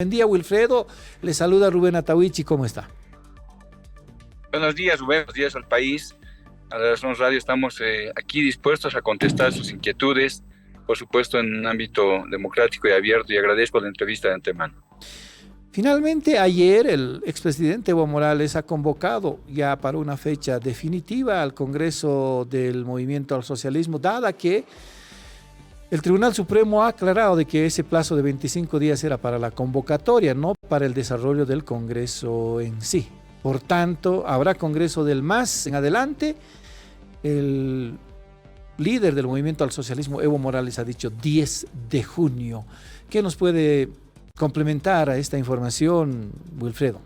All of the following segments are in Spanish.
Buen día, Wilfredo. Le saluda Rubén Atahuichi. ¿Cómo está? Buenos días, Rubén. Buenos días al país. A la Razón Radio estamos aquí dispuestos a contestar sus inquietudes, por supuesto en un ámbito democrático y abierto, y agradezco la entrevista de antemano. Finalmente, ayer el expresidente Evo Morales ha convocado ya para una fecha definitiva al Congreso del Movimiento al Socialismo, dada que el Tribunal Supremo ha aclarado de que ese plazo de 25 días era para la convocatoria, no para el desarrollo del Congreso en sí. Por tanto, habrá Congreso del MAS en adelante. El líder del Movimiento al Socialismo, Evo Morales, ha dicho 10 de junio. ¿Qué nos puede complementar a esta información, Wilfredo?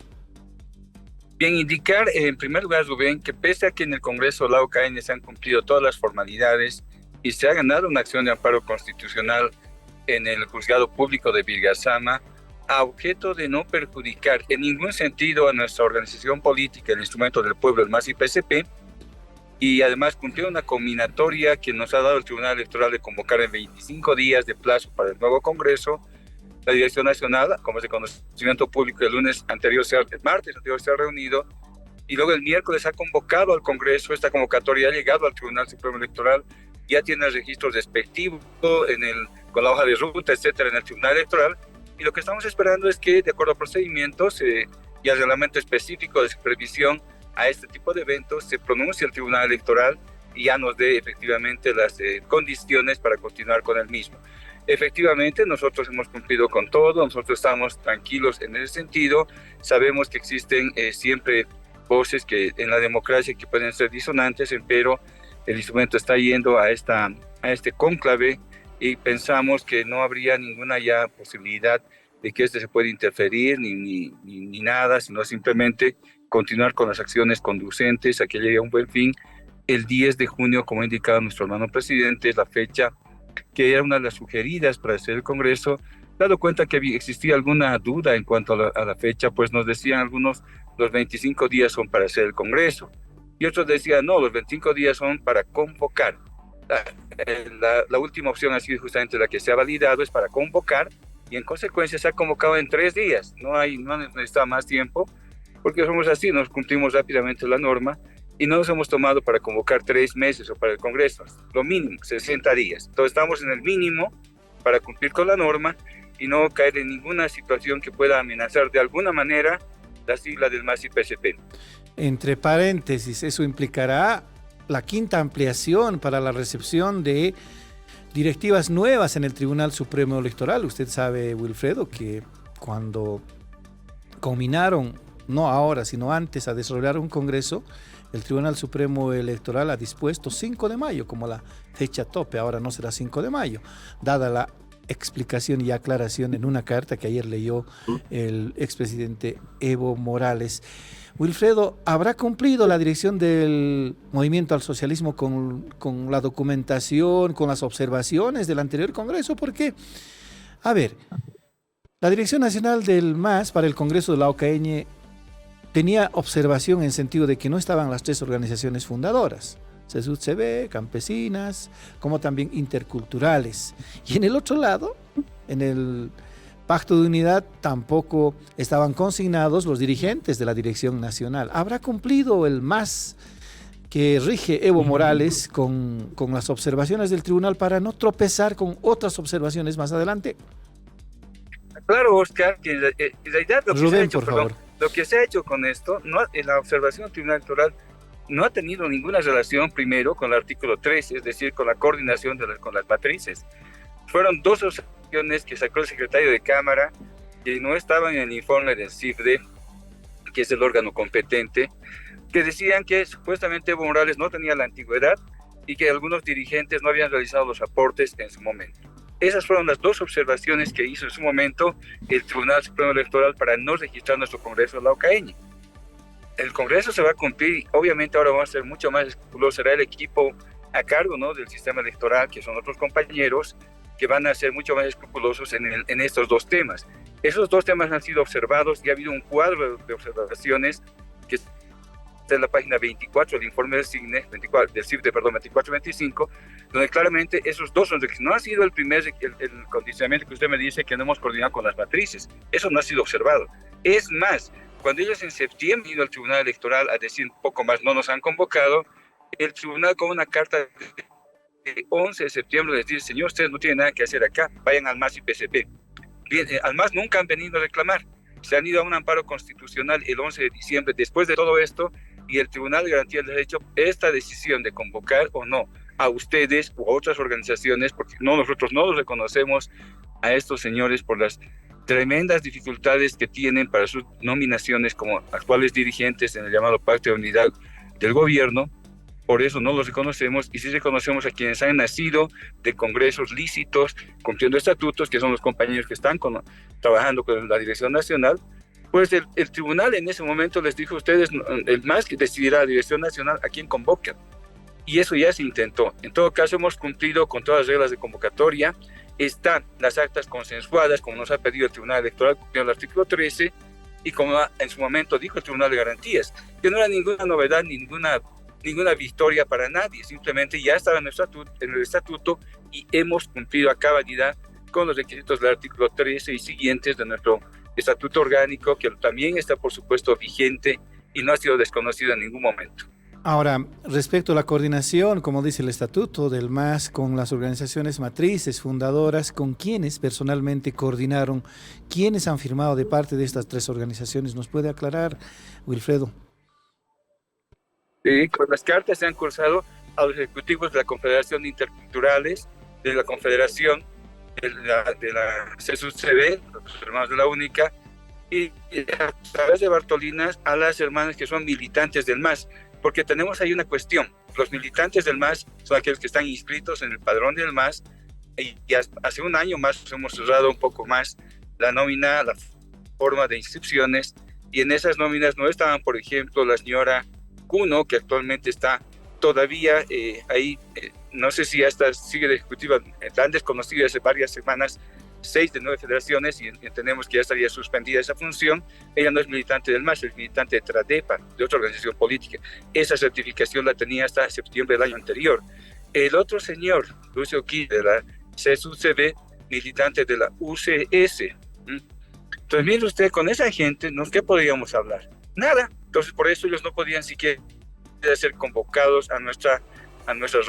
Bien, indicar en primer lugar, Rubén, que pese a que en el Congreso la OCN se han cumplido todas las formalidades y se ha ganado una acción de amparo constitucional en el Juzgado Público de Vilgasama, a objeto de no perjudicar en ningún sentido a nuestra organización política, el Instrumento del Pueblo, el MAS y PSP, y además cumplir una combinatoria que nos ha dado el Tribunal Electoral de convocar en 25 días de plazo para el nuevo Congreso. La Dirección Nacional, como es de conocimiento público, el martes anterior se ha reunido, y luego el miércoles ha convocado al Congreso. Esta convocatoria ha llegado al Tribunal Supremo Electoral, ya tiene el registro respectivo con la hoja de ruta, etcétera, en el Tribunal Electoral, y lo que estamos esperando es que, de acuerdo a procedimientos y al reglamento específico de supervisión a este tipo de eventos, se pronuncie el Tribunal Electoral y ya nos dé efectivamente las condiciones para continuar con el mismo. Efectivamente, nosotros hemos cumplido con todo, nosotros estamos tranquilos en ese sentido. Sabemos que existen siempre voces que en la democracia que pueden ser disonantes, pero el instrumento está yendo a este cónclave, y pensamos que no habría ninguna ya posibilidad de que se pueda interferir ni nada, sino simplemente continuar con las acciones conducentes a que llegue a un buen fin. El 10 de junio, como ha indicado nuestro hermano presidente, es la fecha que era una de las sugeridas para hacer el Congreso. Dado cuenta que existía alguna duda en cuanto a la fecha, pues nos decían algunos, los 25 días son para hacer el Congreso, y otros decían, no, los 25 días son para convocar. La última opción ha sido justamente la que se ha validado, es para convocar, y en consecuencia se ha convocado en 3 días. No necesita más tiempo, porque somos así, nos cumplimos rápidamente la norma, y no nos hemos tomado para convocar 3 meses o para el Congreso, lo mínimo, 60 días. Entonces estamos en el mínimo para cumplir con la norma y no caer en ninguna situación que pueda amenazar de alguna manera la sigla del MAS y PSP. Entre paréntesis, eso implicará la quinta ampliación para la recepción de directivas nuevas en el Tribunal Supremo Electoral. Usted sabe, Wilfredo, que cuando combinaron, no ahora, sino antes, a desarrollar un Congreso, el Tribunal Supremo Electoral ha dispuesto 5 de mayo como la fecha tope. Ahora no será 5 de mayo, dada la explicación y aclaración en una carta que ayer leyó el expresidente Evo Morales. Wilfredo, ¿habrá cumplido la dirección del Movimiento al Socialismo con la documentación, con las observaciones del anterior Congreso? Porque, a ver, la Dirección Nacional del MAS para el Congreso de la OCN tenía observación en sentido de que no estaban las 3 organizaciones fundadoras, CSUD-CB, campesinas, como también interculturales. Y en el otro lado, en el Pacto de Unidad, tampoco estaban consignados los dirigentes de la Dirección Nacional. ¿Habrá cumplido el MAS que rige Evo Morales con las observaciones del tribunal para no tropezar con otras observaciones más adelante? Claro, Oscar, que en realidad Rubén, por favor. Lo que se ha hecho con esto, en la observación del Tribunal Electoral, no ha tenido ninguna relación primero con el artículo 13, es decir, con la coordinación con las matrices. Fueron 2 observaciones que sacó el secretario de Cámara, que no estaban en el informe del CIFDE, que es el órgano competente, que decían que supuestamente Evo Morales no tenía la antigüedad y que algunos dirigentes no habían realizado los aportes en su momento. Esas fueron las 2 observaciones que hizo en su momento el Tribunal Supremo Electoral para no registrar nuestro Congreso de la OCN. El Congreso se va a cumplir, obviamente ahora vamos a ser mucho más escrupulosos, será el equipo a cargo, ¿no?, del sistema electoral, que son otros compañeros, que van a ser mucho más escrupulosos en estos 2 temas. Esos 2 temas han sido observados y ha habido un cuadro de observaciones que está en la página 24 del informe del CIFDE, 2425, donde claramente esos dos son requisitos. No ha sido el primer el condicionamiento que usted me dice que no hemos coordinado con las matrices. Eso no ha sido observado. Es más, cuando ellos en septiembre han ido al Tribunal Electoral a decir poco más, no nos han convocado, el tribunal con una carta de 11 de septiembre les dice, señor, ustedes no tienen nada que hacer acá, vayan al MAS y PCP. Bien, al MAS nunca han venido a reclamar. Se han ido a un amparo constitucional el 11 de diciembre, después de todo esto, y el Tribunal de Garantía del Derecho, esta decisión de convocar o no a ustedes u otras organizaciones, porque nosotros no los reconocemos a estos señores por las tremendas dificultades que tienen para sus nominaciones como actuales dirigentes en el llamado Pacto de Unidad del Gobierno. Por eso no los reconocemos, y sí reconocemos a quienes han nacido de congresos lícitos, cumpliendo estatutos, que son los compañeros que están trabajando con la Dirección Nacional. Pues el tribunal en ese momento les dijo a ustedes, el MAS que decidirá la Dirección Nacional a quién convocan. Y eso ya se intentó. En todo caso, hemos cumplido con todas las reglas de convocatoria. Están las actas consensuadas, como nos ha pedido el Tribunal Electoral, cumpliendo el artículo 13, y como en su momento dijo el Tribunal de Garantías, que no era ninguna novedad, ninguna victoria para nadie, simplemente ya estaba en el estatuto y hemos cumplido a cabalidad con los requisitos del artículo 13 y siguientes de nuestro estatuto orgánico, que también está por supuesto vigente y no ha sido desconocido en ningún momento. Ahora, respecto a la coordinación, como dice el estatuto del MAS, con las organizaciones matrices, fundadoras, ¿con quiénes personalmente coordinaron? ¿Quiénes han firmado de parte de estas tres organizaciones? ¿Nos puede aclarar, Wilfredo? Con las cartas se han cursado a los ejecutivos de la Confederación de Interculturales, de la Confederación de la CSUCB, los hermanos de la Única, y a través de Bartolinas a las hermanas que son militantes del MAS, porque tenemos ahí una cuestión. Los militantes del MAS son aquellos que están inscritos en el padrón del MAS, y hace un año más hemos cerrado un poco más la nómina, la forma de inscripciones, y en esas nóminas no estaban, por ejemplo, la señora Cuno, que actualmente está todavía ahí, no sé si hasta sigue de ejecutiva, tan desconocida hace varias semanas, 6 de 9 federaciones, y entendemos que ya estaría suspendida esa función. Ella no es militante del MAS, es militante de TRADEPA, de otra organización política. Esa certificación la tenía hasta septiembre del año anterior. El otro señor, Lucio Quí, de la CSUCB, militante de la UCS. Entonces, mire usted, con esa gente, ¿qué podríamos hablar? Nada. Entonces, por eso ellos no podían siquiera ser convocados a nuestras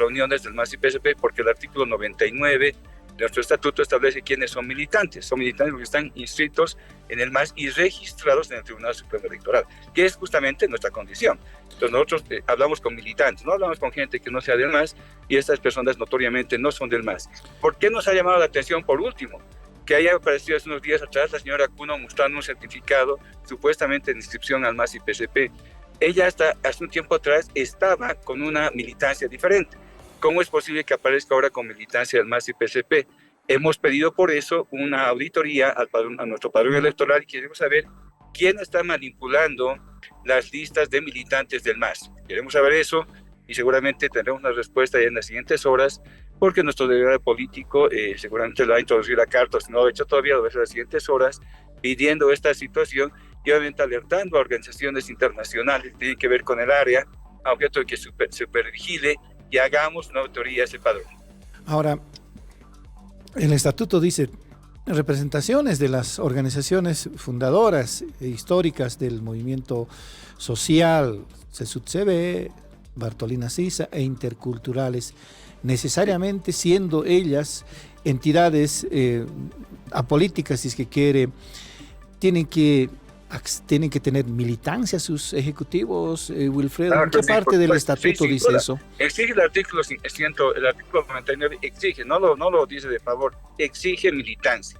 reuniones del MAS y PSP, porque el artículo 99 de nuestro estatuto establece quiénes son militantes. Son militantes los que están inscritos en el MAS y registrados en el Tribunal Supremo Electoral, que es justamente nuestra condición. Entonces nosotros hablamos con militantes, no hablamos con gente que no sea del MAS, y estas personas notoriamente no son del MAS. ¿Por qué nos ha llamado la atención, por último, que haya aparecido hace unos días atrás la señora Cuno mostrando un certificado supuestamente de inscripción al MAS y PSP? Ella hasta hace un tiempo atrás estaba con una militancia diferente. ¿Cómo es posible que aparezca ahora con militancia del MAS y PSP? Hemos pedido por eso una auditoría a nuestro padrón electoral, y queremos saber quién está manipulando las listas de militantes del MAS. Queremos saber eso, y seguramente tendremos una respuesta ya en las siguientes horas, porque nuestro delegado político seguramente lo va a introducir la carta, si no lo ha hecho todavía, lo va a hacer en las siguientes horas, pidiendo esta situación y obviamente alertando a organizaciones internacionales que tienen que ver con el área, a objeto de que supervigile y hagamos una auditoría a ese padrón. Ahora, el estatuto dice representaciones de las organizaciones fundadoras e históricas del movimiento social, CSUCB, Bartolina Sisa e interculturales, necesariamente siendo ellas entidades apolíticas, si es que quiere, tienen que tener militancia sus ejecutivos, Wilfredo. ¿En qué parte del estatuto dice eso? Exige el artículo 99, exige, no lo dice de favor, exige militancia.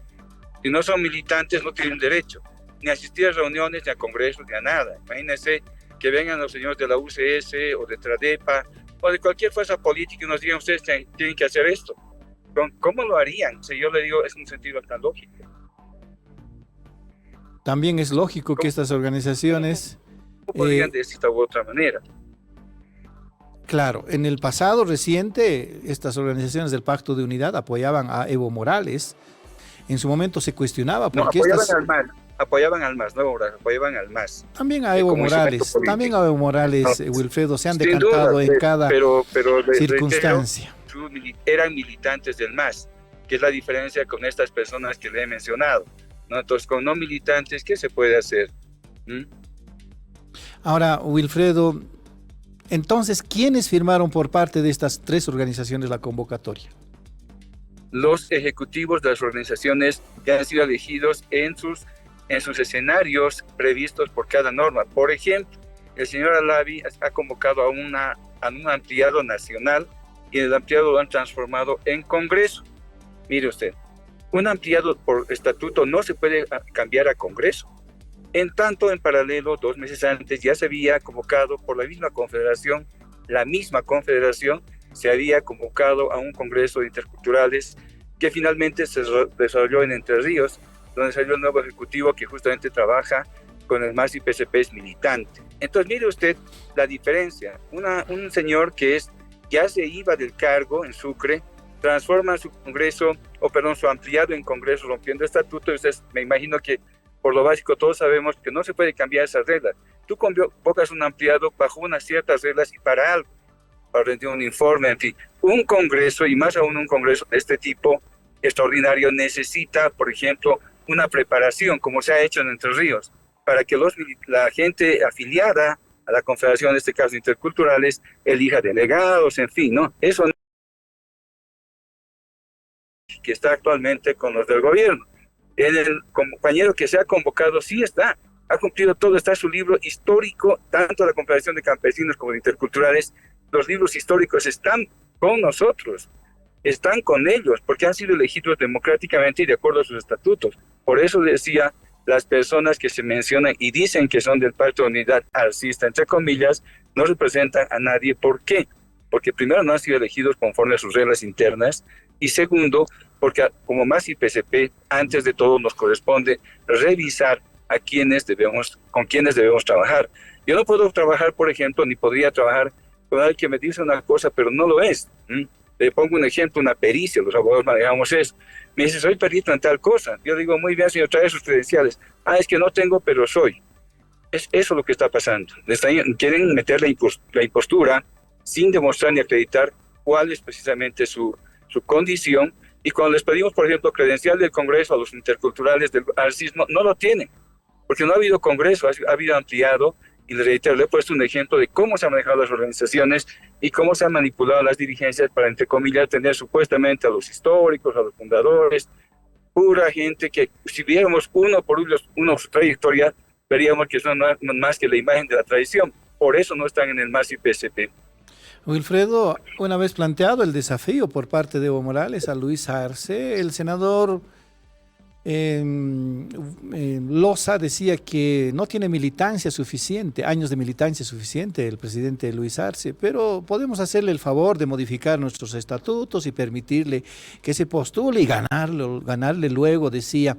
Si no son militantes, no tienen derecho ni a asistir a reuniones, ni a congresos, ni a nada. Imagínense que vengan los señores de la UCS o de TRADEPA o de cualquier fuerza política y nos digan, ustedes tienen que hacer esto. ¿Cómo lo harían? Si yo le digo, es un sentido tan lógico. También es lógico que estas organizaciones podrían de esta u otra manera. Claro, en el pasado reciente, estas organizaciones del Pacto de Unidad apoyaban a Evo Morales. En su momento se cuestionaba por qué apoyaban al MAS, apoyaban al MAS. También a Evo Morales, Wilfredo, se han decantado en cada circunstancia. eran militantes del MAS, que es la diferencia con estas personas que le he mencionado, ¿no? Entonces, con no militantes, ¿qué se puede hacer? Ahora, Wilfredo, entonces, ¿quiénes firmaron por parte de estas tres organizaciones la convocatoria? Los ejecutivos de las organizaciones que han sido elegidos en sus escenarios previstos por cada norma. Por ejemplo, el señor Alavi ha convocado a un ampliado nacional y el ampliado lo han transformado en Congreso. Mire usted, un ampliado por estatuto no se puede cambiar a Congreso. En tanto, en paralelo, 2 meses antes ya se había convocado por la misma confederación se había convocado a un Congreso de Interculturales que finalmente se desarrolló en Entre Ríos, donde salió el nuevo ejecutivo que justamente trabaja con el MAS y PCP, es militante. Entonces, mire usted la diferencia. Un señor que ya se iba del cargo en Sucre, transforma su su ampliado en Congreso, rompiendo estatuto, y ustedes, me imagino que por lo básico todos sabemos que no se puede cambiar esas reglas. Tú convocas un ampliado bajo unas ciertas reglas y para algo, para rendir un informe, en fin. Un Congreso, y más aún un Congreso de este tipo extraordinario, necesita, por ejemplo, una preparación, como se ha hecho en Entre Ríos, para que la gente afiliada a la Confederación, en este caso Interculturales, elija delegados, en fin, ¿no? Eso que está actualmente con los del gobierno. El compañero que se ha convocado sí ha cumplido todo, está su libro histórico, tanto la Confederación de Campesinos como de Interculturales, los libros históricos están con nosotros, están con ellos, porque han sido elegidos democráticamente y de acuerdo a sus estatutos. Por eso decía, las personas que se mencionan y dicen que son del Pacto de Unidad Alcista, entre comillas, no representan a nadie. ¿Por qué? Porque primero no han sido elegidos conforme a sus reglas internas, y segundo, porque como MAS y PCP, antes de todo nos corresponde revisar con quienes debemos trabajar. Yo no puedo trabajar, por ejemplo, ni podría trabajar con alguien que me dice una cosa, pero no lo es. Le pongo un ejemplo, una pericia, los abogados manejamos eso. Me dice, soy perito en tal cosa. Yo digo, muy bien, señor, trae sus credenciales. Es que no tengo, pero soy. Es eso lo que está pasando. Quieren meter la impostura sin demostrar ni acreditar cuál es precisamente su condición. Y cuando les pedimos, por ejemplo, credencial del Congreso a los interculturales del arcismo, no lo tienen, porque no ha habido Congreso, ha habido ampliado. Y le reitero, le he puesto un ejemplo de cómo se han manejado las organizaciones y cómo se han manipulado las dirigencias para, entre comillas, tener supuestamente a los históricos, a los fundadores, pura gente que si viéramos uno por uno su trayectoria, veríamos que son más que la imagen de la tradición. Por eso no están en el MAS y PSP. Wilfredo, una vez planteado el desafío por parte de Evo Morales a Luis Arce, el senador Loza decía que no tiene militancia suficiente, años de militancia suficiente el presidente Luis Arce, pero podemos hacerle el favor de modificar nuestros estatutos y permitirle que se postule y ganarle luego, decía.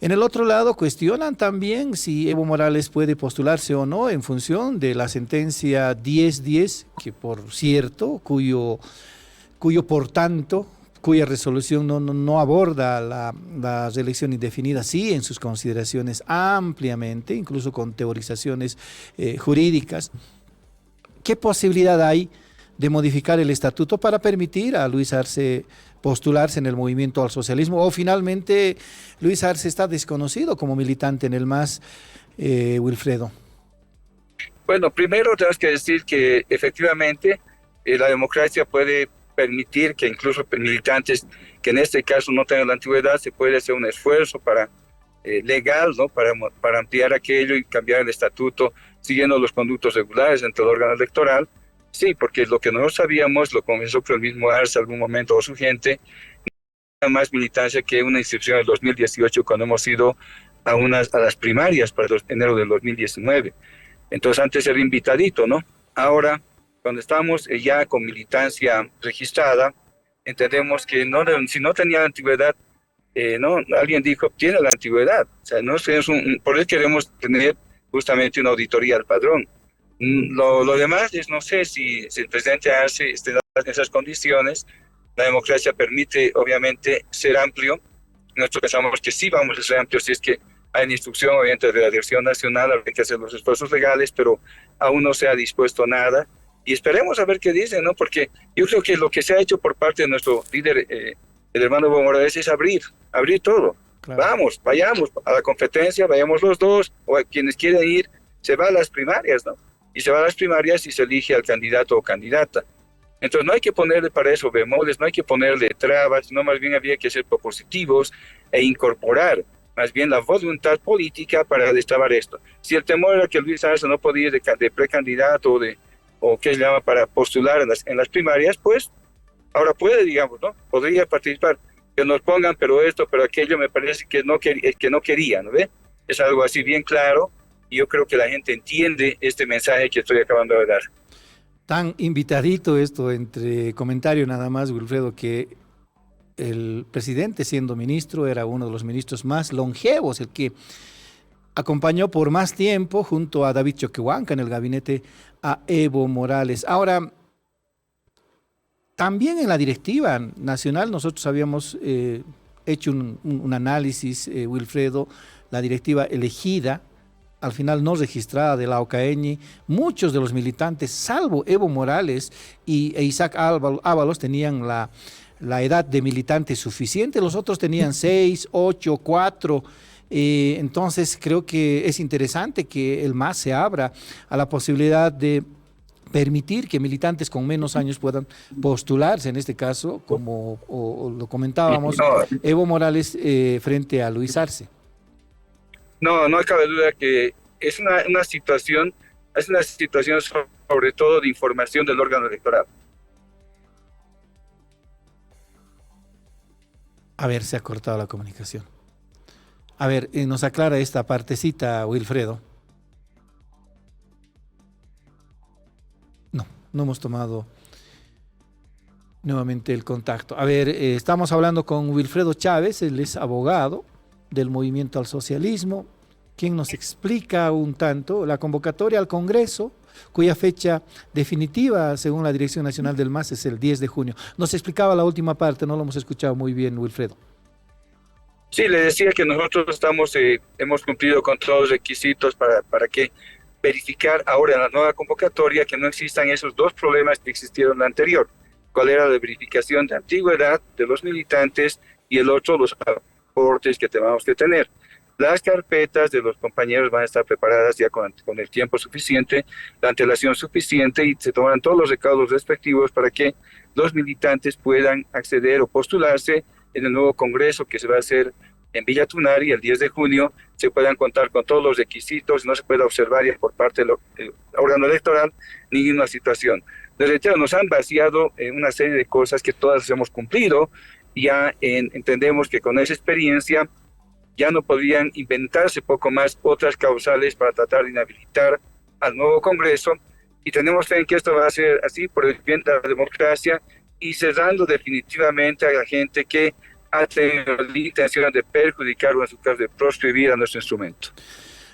En el otro lado cuestionan también si Evo Morales puede postularse o no en función de la sentencia 1010, que por cierto, cuya resolución no aborda la reelección indefinida, sí en sus consideraciones ampliamente, incluso con teorizaciones jurídicas. ¿Qué posibilidad hay de modificar el estatuto para permitir a Luis Arce postularse en el movimiento al socialismo? ¿O finalmente Luis Arce está desconocido como militante en el MAS, Wilfredo? Bueno, primero tenemos que decir que efectivamente la democracia puede permitir que incluso militantes que en este caso no tengan la antigüedad, se puede hacer un esfuerzo legal, ¿no? para ampliar aquello y cambiar el estatuto siguiendo los conductos regulares entre el órgano electoral. Sí, porque lo que nosotros sabíamos, lo confesó el mismo Arce algún momento o su gente, no más militancia que una inscripción del 2018 cuando hemos ido a las primarias para enero del 2019. Entonces antes era invitadito, ¿no? Ahora, cuando estamos ya con militancia registrada, entendemos que si no tenía antigüedad, no, alguien dijo, tiene la antigüedad. O sea, no es por eso queremos tener justamente una auditoría al padrón. Lo demás es, no sé si el presidente Arce esté en esas condiciones. La democracia permite, obviamente, ser amplio. Nosotros pensamos que sí vamos a ser amplios si es que hay una instrucción, obviamente, de la Dirección Nacional, hay que hacer los esfuerzos legales, pero aún no se ha dispuesto nada. y esperemos a ver qué dicen, ¿no? Porque yo creo que lo que se ha hecho por parte de nuestro líder, el hermano Evo Morales, es abrir todo. Claro. Vamos, vayamos a la competencia, vayamos los dos, o a quienes quieren ir, se va a las primarias, ¿no? Y se va a las primarias y se elige al candidato o candidata. Entonces no hay que ponerle para eso bemoles, no hay que ponerle trabas, sino más bien había que ser propositivos e incorporar más bien la voluntad política para destrabar esto. Si el temor era que Luis Arce no podía ir de precandidato o qué se llama para postular en las primarias, pues ahora puede, digamos, ¿no? Podría participar. Que nos pongan, pero esto, pero aquello, me parece que no quería, ¿no ve? Es algo así bien claro, y yo creo que la gente entiende este mensaje que estoy acabando de dar. Tan invitadito esto, entre comentario nada más, Wilfredo, que el presidente, siendo ministro, era uno de los ministros más longevos, el que acompañó por más tiempo junto a David Choquehuanca en el gabinete a Evo Morales. Ahora, también en la directiva nacional nosotros habíamos hecho un análisis, Wilfredo, la directiva elegida, al final no registrada de la OCAEñi, muchos de los militantes, salvo Evo Morales e Isaac Ábalos, tenían la edad de militante suficiente, los otros tenían 6, 8, 4. Entonces creo que es interesante que el MAS se abra a la posibilidad de permitir que militantes con menos años puedan postularse, en este caso, como lo comentábamos, Evo Morales frente a Luis Arce. No cabe duda que es una situación sobre todo de información del órgano electoral. A ver, se ha cortado la comunicación. A ver, nos aclara esta partecita, Wilfredo. No hemos tomado nuevamente el contacto. A ver, estamos hablando con Wilfredo Chávez, él es abogado del Movimiento al Socialismo, quien nos explica un tanto la convocatoria al Congreso, cuya fecha definitiva, según la Dirección Nacional del MAS, es el 10 de junio. Nos explicaba la última parte, no lo hemos escuchado muy bien, Wilfredo. Sí, le decía que nosotros hemos cumplido con todos los requisitos para que verificar ahora en la nueva convocatoria que no existan esos dos problemas que existieron en la anterior. ¿Cuál era la verificación de antigüedad de los militantes y el otro, los aportes que tenemos que tener? Las carpetas de los compañeros van a estar preparadas ya con el tiempo suficiente, la antelación suficiente, y se tomarán todos los recaudos respectivos para que los militantes puedan acceder o postularse en el nuevo congreso que se va a hacer en Villa Tunari el 10 de junio, se puedan contar con todos los requisitos, no se pueda observar por parte del órgano electoral ninguna situación. Les reitero, nos han vaciado una serie de cosas que todas hemos cumplido, ya entendemos que con esa experiencia ya no podrían inventarse poco más otras causales para tratar de inhabilitar al nuevo Congreso, y tenemos fe en que esto va a ser así por el bien de la democracia y cerrando definitivamente a la gente que ha tenido la intención de perjudicar o en su caso de proscribir a nuestro instrumento.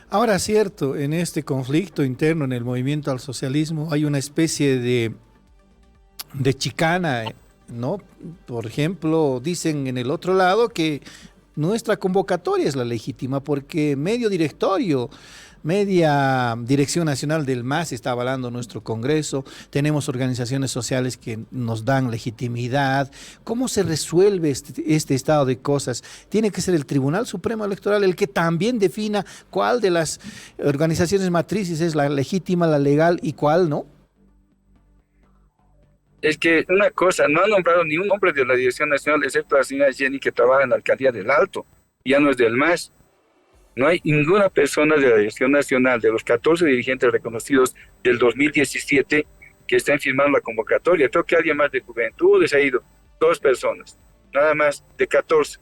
Ahora, cierto, en este conflicto interno en el Movimiento al Socialismo hay una especie de chicana, ¿no? Por ejemplo, dicen en el otro lado que nuestra convocatoria es la legítima porque media Dirección Nacional del MAS está avalando nuestro Congreso, tenemos organizaciones sociales que nos dan legitimidad. ¿Cómo se resuelve este estado de cosas? Tiene que ser el Tribunal Supremo Electoral el que también defina cuál de las organizaciones matrices es la legítima, la legal y cuál no. Es que una cosa, no han nombrado ni un hombre de la Dirección Nacional, excepto la señora Jenny, que trabaja en la Alcaldía del Alto, ya no es del MAS. No hay ninguna persona de la Dirección Nacional, de los 14 dirigentes reconocidos del 2017, que estén firmando la convocatoria. Creo que alguien más de Juventudes ha ido, 2 personas, nada más de 14.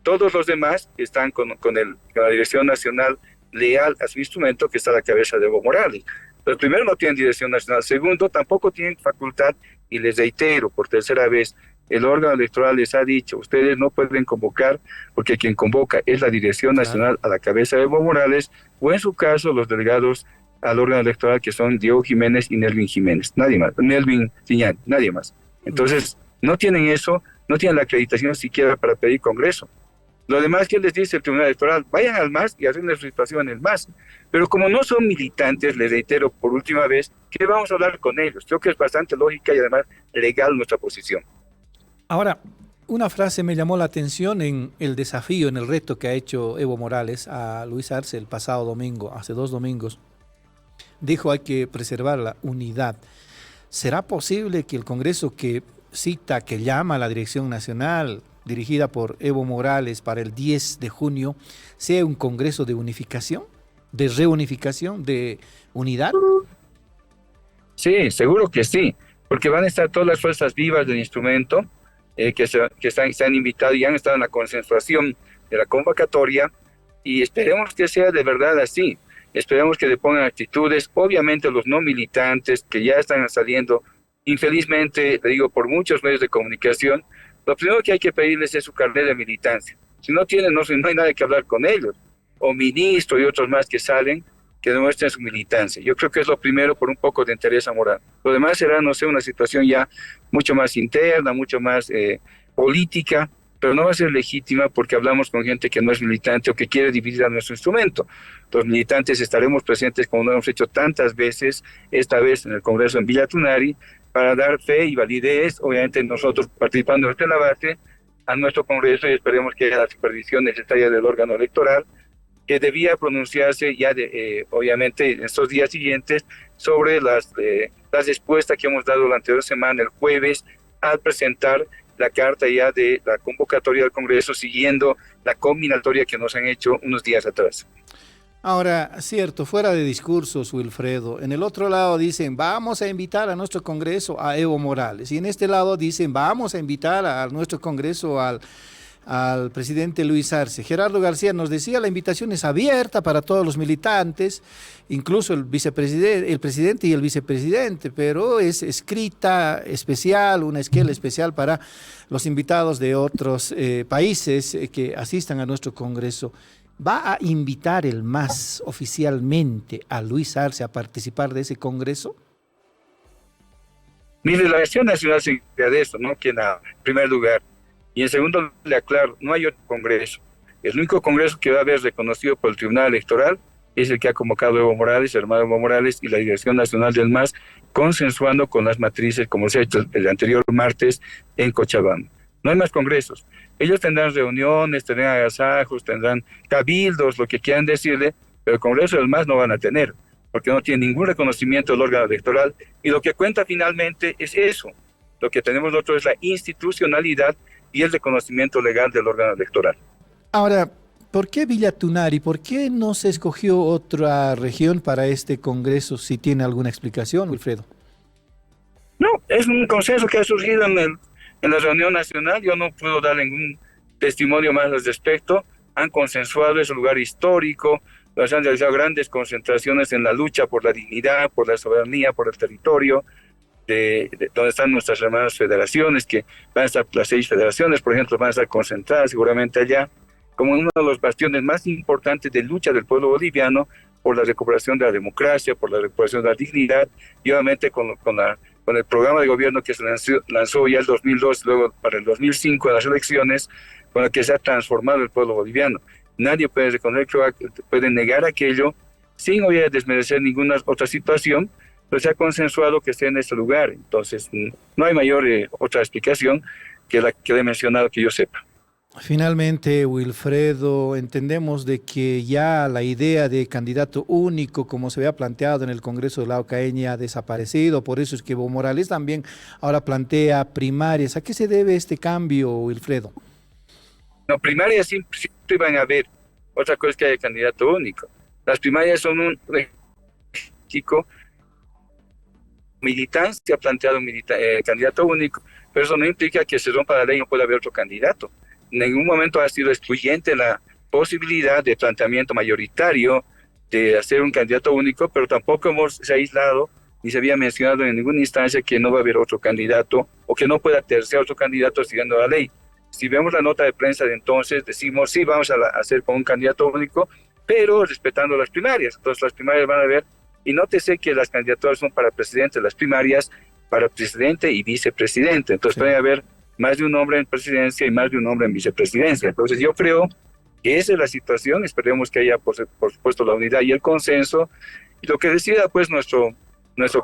Todos los demás están con la Dirección Nacional leal a su instrumento, que está a la cabeza de Evo Morales. Pero primero, no tienen Dirección Nacional. Segundo, tampoco tienen facultad, y les reitero por tercera vez, el órgano electoral les ha dicho, ustedes no pueden convocar porque quien convoca es la Dirección Nacional a la cabeza de Evo Morales, o en su caso los delegados al órgano electoral, que son Diego Jiménez y Nelvin Jiménez, nadie más, Nelvin Ciñán, nadie más. Entonces, no tienen eso, no tienen la acreditación siquiera para pedir Congreso. Lo demás que les dice el Tribunal Electoral, vayan al MAS y arreglen su situación en el MAS. Pero como no son militantes, les reitero por última vez, que vamos a hablar con ellos. Creo que es bastante lógica y además legal nuestra posición. Ahora, una frase me llamó la atención en el desafío, en el reto que ha hecho Evo Morales a Luis Arce el pasado domingo, hace 2 domingos. Dijo hay que preservar la unidad. ¿Será posible que el Congreso que cita, que llama a la Dirección Nacional, dirigida por Evo Morales para el 10 de junio, sea un Congreso de unificación, de reunificación, de unidad? Sí, seguro que sí, porque van a estar todas las fuerzas vivas del instrumento se han invitado y han estado en la consensuación de la convocatoria y esperemos que sea de verdad así. Esperemos que le pongan actitudes, obviamente los no militantes que ya están saliendo, infelizmente, le digo, por muchos medios de comunicación, lo primero que hay que pedirles es su carnet de militancia. Si no tienen, no hay nada que hablar con ellos. O ministro y otros más que salen, que demuestren su militancia. Yo creo que es lo primero por un poco de interés moral. Lo demás será, no sé, una situación ya mucho más interna, mucho más política, pero no va a ser legítima porque hablamos con gente que no es militante o que quiere dividir a nuestro instrumento. Los militantes estaremos presentes, como lo hemos hecho tantas veces, esta vez en el Congreso en Villa Tunari, para dar fe y validez, obviamente nosotros participando en la base, a nuestro Congreso y esperemos que haya la supervisión necesaria del órgano electoral, que debía pronunciarse ya, obviamente, en estos días siguientes sobre las respuestas que hemos dado la anterior semana, el jueves, al presentar la carta ya de la convocatoria del Congreso, siguiendo la combinatoria que nos han hecho unos días atrás. Ahora, cierto, fuera de discursos, Wilfredo, en el otro lado dicen, vamos a invitar a nuestro Congreso a Evo Morales, y en este lado dicen, vamos a invitar a nuestro Congreso al presidente Luis Arce. Gerardo García nos decía, la invitación es abierta para todos los militantes, incluso el presidente y el vicepresidente, pero es escrita especial, una esquela especial para los invitados de otros países que asistan a nuestro Congreso. ¿Va a invitar el MAS oficialmente a Luis Arce a participar de ese Congreso? Mire, la Acción Nacional se encarga de eso, ¿no? Que en primer lugar. Y en segundo, le aclaro, no hay otro Congreso. El único Congreso que va a haber reconocido por el Tribunal Electoral es el que ha convocado Evo Morales, el hermano Evo Morales y la Dirección Nacional del MAS, consensuando con las matrices, como se ha hecho el anterior martes en Cochabamba. No hay más congresos. Ellos tendrán reuniones, tendrán agasajos, tendrán cabildos, lo que quieran decirle, pero el Congreso del MAS no van a tener, porque no tiene ningún reconocimiento del órgano electoral, y lo que cuenta finalmente es eso. Lo que tenemos nosotros es la institucionalidad y el reconocimiento legal del órgano electoral. Ahora, ¿por qué Villa Tunari? ¿Por qué no se escogió otra región para este Congreso? Si tiene alguna explicación, Wilfredo. No, es un consenso que ha surgido en la reunión nacional. Yo no puedo dar ningún testimonio más al respecto. Han consensuado, es un lugar histórico, se han realizado grandes concentraciones en la lucha por la dignidad, por la soberanía, por el territorio, donde están nuestras hermanas federaciones, que van a estar, las 6 federaciones, por ejemplo, van a estar concentradas seguramente allá, como uno de los bastiones más importantes de lucha del pueblo boliviano por la recuperación de la democracia, por la recuperación de la dignidad, y obviamente con el programa de gobierno que se lanzó ya el 2002, luego para el 2005 en las elecciones, con el que se ha transformado el pueblo boliviano. Nadie puede reconocer, puede negar aquello sin obviamente desmerecer ninguna otra situación, pero se ha consensuado que esté en este lugar. Entonces, no hay mayor otra explicación que la que he mencionado que yo sepa. Finalmente, Wilfredo, entendemos de que ya la idea de candidato único, como se había planteado en el Congreso de la OCAEña, ha desaparecido. Por eso es que Evo Morales también ahora plantea primarias. ¿A qué se debe este cambio, Wilfredo? No, primarias siempre van a haber. Otra cosa es que haya candidato único. Las primarias son un chico militancia, ha planteado candidato único, pero eso no implica que se rompa la ley y no pueda haber otro candidato. En ningún momento ha sido excluyente la posibilidad de planteamiento mayoritario de hacer un candidato único, pero tampoco se ha aislado ni se había mencionado en ninguna instancia que no va a haber otro candidato o que no pueda terciar otro candidato siguiendo la ley. Si vemos la nota de prensa de entonces, decimos sí, vamos a hacer con un candidato único, pero respetando las primarias. Entonces las primarias van a haber, y nótese que las candidaturas son para presidente, las primarias para presidente y vicepresidente. Entonces puede haber más de un hombre en presidencia y más de un hombre en vicepresidencia. Entonces yo creo que esa es la situación, esperemos que haya por supuesto la unidad y el consenso, y lo que decida pues nuestro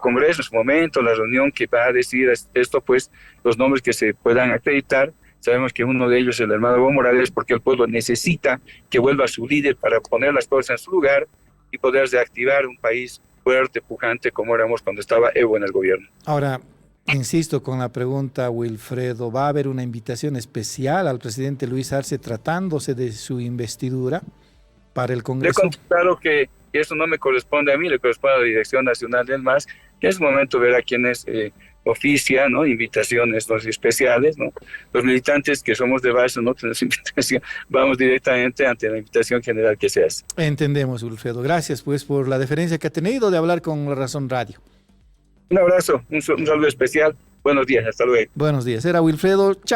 Congreso en su momento, la reunión que va a decidir esto, pues los nombres que se puedan acreditar. Sabemos que uno de ellos es el hermano Evo Morales, porque el pueblo necesita que vuelva su líder para poner las cosas en su lugar y poder reactivar un país fuerte, pujante, como éramos cuando estaba Evo en el gobierno. Ahora, insisto con la pregunta, Wilfredo, ¿va a haber una invitación especial al presidente Luis Arce tratándose de su investidura para el Le he Congreso? contestado que eso no me corresponde a mí, le corresponde a la Dirección Nacional del MAS, que en ese momento verá quiénes oficia, ¿no? Invitaciones, ¿no?, especiales, ¿no? Los militantes que somos de base no tenemos invitación, vamos directamente ante la invitación general que se hace. Entendemos, Wilfredo. Gracias pues por la deferencia que ha tenido de hablar con La Razón Radio. Un abrazo, un saludo especial. Buenos días, hasta luego. Buenos días. Era Wilfredo.